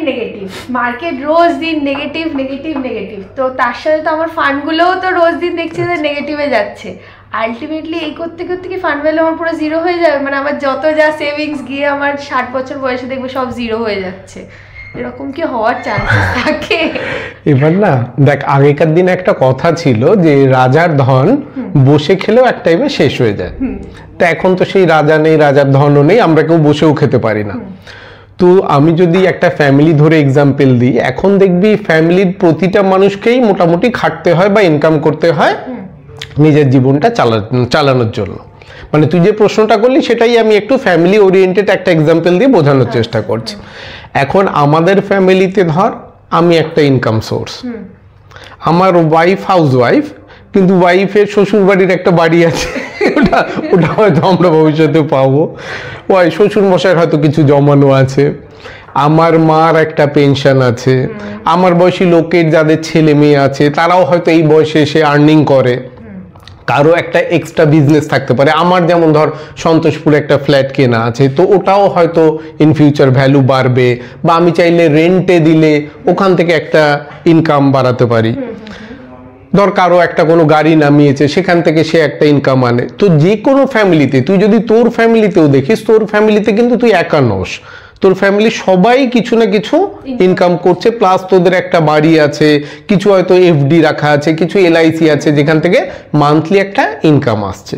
Negative, market রোজ দিন negative negative negative, তো তার সাথে তো আমার ফান্ডগুলোও তো রোজ দিন দেখছি যে নেগেটিভে যাচ্ছে। আলটিমেটলি এই করতে করতে কি ফান্ড ভ্যালু আমার পুরো জিরো হয়ে যাবে, মানে আমার যত যা সেভিংস গিয়ে আমার 60 বছর বয়সে দেখবো সব জিরো হয়ে যাচ্ছে, এরকম কি হওয়ার চান্সেস থাকে? এবার না দেখ, আগেকার দিনে একটা কথা ছিল যে রাজার ধন বসে খেলেও এক টাইমে শেষ হয়ে যায়। তা এখন তো সেই রাজা নেই, রাজার ধনও নেই, আমরা কেউ বসেও খেতে পারি না। তো আমি যদি একটা ফ্যামিলি ধরে এক্সাম্পল দিই, এখন দেখবি ফ্যামিলির প্রতিটা মানুষকেই মোটামুটি খাটতে হয় বা ইনকাম করতে হয় নিজের জীবনটা চালানোর জন্য। মানে তুই যে প্রশ্নটা করলি সেটাই আমি একটু ফ্যামিলি ওরিয়েন্টেড একটা এক্সাম্পল দিয়ে বোঝানোর চেষ্টা করছি। এখন আমাদের ফ্যামিলিতে ধর আমি একটা ইনকাম সোর্স, আমার ওয়াইফ হাউস ওয়াইফ, কিন্তু ওয়াইফের শ্বশুর বাড়ির একটা বাড়ি আছে, ওটা হয়তো আমরা ভবিষ্যতে পাবো। ওই শ্বশুর মশাইয়ের হয়তো কিছু জমানো আছে, আমার মার একটা পেনশন আছে, আমার বয়সী লোকের যাদের ছেলে মেয়ে আছে তারাও হয়তো এই বয়সে এসে আর্নিং করে, কারো একটা এক্সট্রা বিজনেস থাকতে পারে। আমার যেমন ধর সন্তোষপুরে একটা ফ্ল্যাট কেনা আছে, তো ওটাও হয়তো ইন ফিউচার ভ্যালু বাড়বে, বা আমি চাইলে রেন্টে দিলে ওখান থেকে একটা ইনকাম বাড়াতে পারি। ধর কারো একটা কোনো গাড়ি নামিয়েছে, সেখান থেকে সে একটা ইনকাম আনে। তো যে কোনো ফ্যামিলিতে, তুই যদি তোর ফ্যামিলিতেও দেখিস, তোর ফ্যামিলিতে কিন্তু তুই একা নস, তোর ফ্যামিলি সবাই কিছু না কিছু ইনকাম করছে, প্লাস তোদের একটা বাড়ি আছে, কিছু হয়তো এফডি রাখা আছে, কিছু এলআইসি আছে যেখান থেকে মান্থলি একটা ইনকাম আসছে।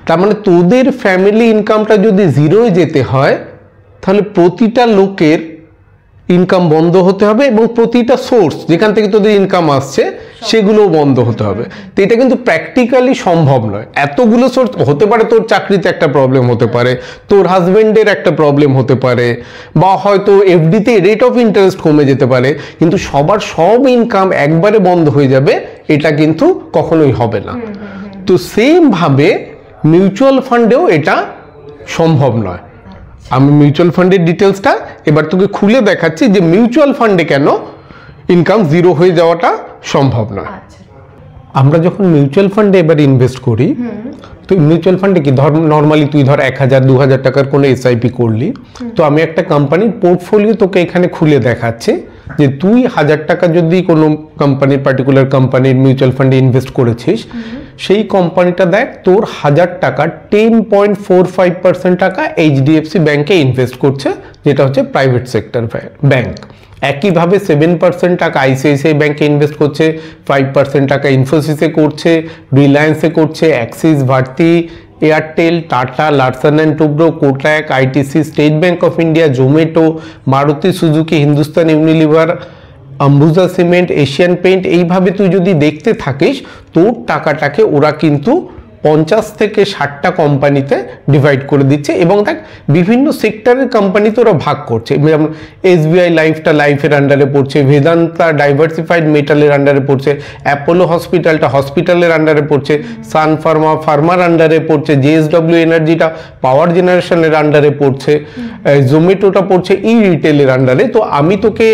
তার মানে তোদের ফ্যামিলি ইনকামটা যদি জিরোয় যেতে হয়, তাহলে প্রতিটা লোকের ইনকাম বন্ধ হতে হবে এবং প্রতিটা সোর্স যেখান থেকে তোদের ইনকাম আসছে সেগুলোও বন্ধ হতে হবে। তো এটা কিন্তু প্র্যাকটিক্যালি সম্ভব নয়। এতগুলো সোর্স হতে পারে, তোর চাকরিতে একটা প্রবলেম হতে পারে, তোর হাজবেন্ডের একটা প্রবলেম হতে পারে, বা হয়তো এফডিতে রেট অফ ইন্টারেস্ট কমে যেতে পারে, কিন্তু সবার সব ইনকাম একবারে বন্ধ হয়ে যাবে এটা কিন্তু কখনোই হবে না। তো সেম ভাবে মিউচুয়াল ফান্ডেও এটা সম্ভব নয়। আমি মিউচুয়াল ফান্ডের ডিটেলসটা এবার তোকে খুলে দেখাচ্ছি যে মিউচুয়াল ফান্ডে কেন ইনকাম জিরো হয়ে যাওয়াটা সম্ভব নয়। আমরা যখন মিউচুয়াল ফান্ডে এবার ইনভেস্ট করি, তো মিউচুয়াল ফান্ডে কি ধর নর্মালি তুই ধর 1000-2000 টাকার কোনো এসআইপি করলি, তো আমি একটা কোম্পানির পোর্টফোলিও তোকে এখানে খুলে দেখাচ্ছি যে তুই 1000 টাকা যদি কোনো কোম্পানির পার্টিকুলার কোম্পানির মিউচুয়াল ফান্ডে ইনভেস্ট করেছিস, সেই কোম্পানিটা দেখ তোর 1000 টাকা 10.45% টাকা এইচডিএফসি ব্যাংকে ইনভেস্ট করছে, যেটা হচ্ছে প্রাইভেট সেক্টর ব্যাংক। একইভাবে 7% টাকা আইসিআইসিআই ব্যাংকে ইনভেস্ট করছে, 5% টাকা ইনফোসিসে করছে, রিলায়েন্সে করছে, Axis, Bharti Airtel, Tata, Larsen and Toubro, Kotak, ITC, state bank of India, Zomato, Maruti Suzuki, Hindustan Unilever, Ambuja cement, Asian paint. এইভাবে তুই যদি দেখতে থাকিস, তোর টাকাটাকে ওরা কিন্তু 50 থেকে 60টা কোম্পানিতে ডিভাইড করে দিচ্ছে, এবং দেখ বিভিন্ন সেক্টরের কোম্পানিতে ওরা ভাগ করছে। যেমন এসবিআই লাইফটা লাইফের আন্ডারে পড়ছে, বেদান্তা ডাইভার্সিফাইড মেটালের আন্ডারে পড়ছে, অ্যাপোলো হসপিটালটা হসপিটালের আন্ডারে পড়ছে, সান ফার্মা ফার্মার আন্ডারে পড়ছে, জেএসডব্লিউ এনার্জিটা পাওয়ার জেনারেশনের আন্ডারে পড়ছে, জোম্যাটোটা পড়ছে ই রিটেলের আন্ডারে। তো আমি তোকে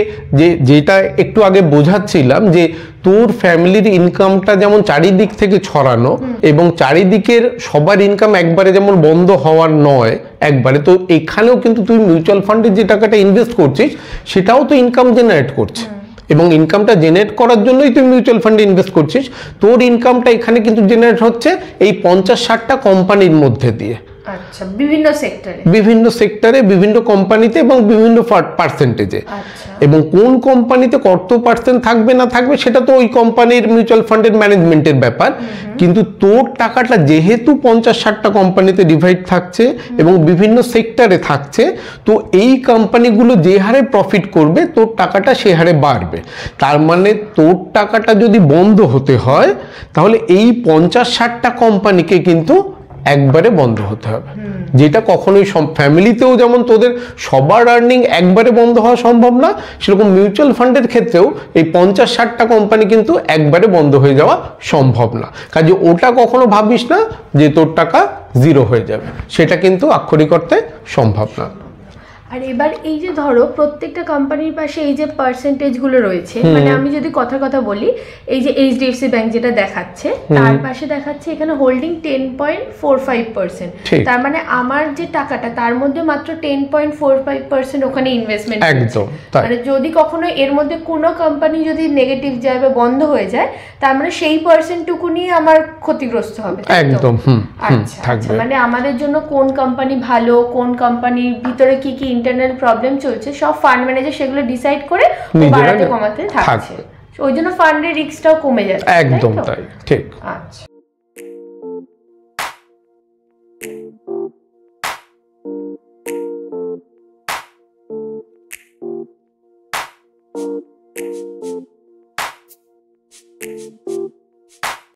যেটা একটু আগে বোঝাচ্ছিলাম যে তোর ফ্যামিলির ইনকামটা যেমন চারিদিক থেকে ছড়ানো, এবং চারিদিকের সবার ইনকাম একবারে যেমন বন্ধ হওয়ার নয় একবারে, তো এখানেও কিন্তু তুই মিউচুয়াল ফান্ডে যে টাকাটা ইনভেস্ট করছিস সেটাও তো ইনকাম জেনারেট করছে, এবং ইনকামটা জেনারেট করার জন্যই তুই মিউচুয়াল ফান্ডে ইনভেস্ট করছিস। তোর ইনকামটা এখানে কিন্তু জেনারেট হচ্ছে এই 50-60টা কোম্পানির মধ্যে দিয়ে। আচ্ছা, বিভিন্ন সেক্টরে বিভিন্ন কোম্পানিতে এবং বিভিন্ন পার্সেন্টেজে। এবং কোন কোম্পানিতে কত পার্সেন্ট থাকবে না থাকবে সেটা তো ওই কোম্পানির মিউচুয়াল ফান্ডের ম্যানেজমেন্টের ব্যাপার, কিন্তু তোর টাকাটা যেহেতু 50-60টা কোম্পানিতে ডিভাইড থাকছে এবং বিভিন্ন সেক্টরে থাকছে, তো এই কোম্পানিগুলো যে হারে প্রফিট করবে তোর টাকাটা সে হারে বাড়বে। তার মানে তোর টাকাটা যদি বন্ধ হতে হয়, তাহলে এই 50-60টা কোম্পানিকে কিন্তু একবারে বন্ধ হতে হবে, যেটা কখনোই ফ্যামিলিতেও যেমন তোদের সবার আর্নিং একবারে বন্ধ হওয়া সম্ভব না, সেরকম মিউচুয়াল ফান্ডের ক্ষেত্রেও এই 50-60টা কোম্পানি কিন্তু একবারে বন্ধ হয়ে যাওয়া সম্ভব না। কাজে ওটা কখনো ভাবিস না যে তোর টাকা জিরো হয়ে যাবে, সেটা কিন্তু আক্ষরিক অর্থে সম্ভব না। আর এবার এই যে ধরো প্রত্যেকটা কোম্পানির পাশে এই যে পার্সেন্টেজ গুলো রয়েছে, মানে আমি যদি কথা বলি, এই যে এইচডিএফসি ব্যাংক যেটা দেখাচ্ছে তার পাশে দেখাচ্ছে এখানে হোল্ডিং 10.45%, তার মানে আমার যে টাকাটা তার মধ্যে মাত্র 10.45% ওখানে ইনভেস্টমেন্ট। একদম, মানে যদি কখনো এর মধ্যে কোনো কোম্পানি যদি নেগেটিভ যায় বা বন্ধ হয়ে যায়, তার মানে সেই পার্সেন্টটুকু নিয়ে আমার ক্ষতিগ্রস্ত হবে। একদম। আচ্ছা, মানে আমাদের জন্য কোন কোম্পানি ভালো, কোন কোম্পানির ভিতরে কি কি ইন্টারনাল প্রবলেম চলছে, সব ফান্ড ম্যানেজার সেগুলো ডিসাইড করে বাড়াতে কমাতে থাকছে। ওই জন্য ফান্ডের রিস্কটাও কমে যাচ্ছে। একদম তাই, ঠিক। আচ্ছা।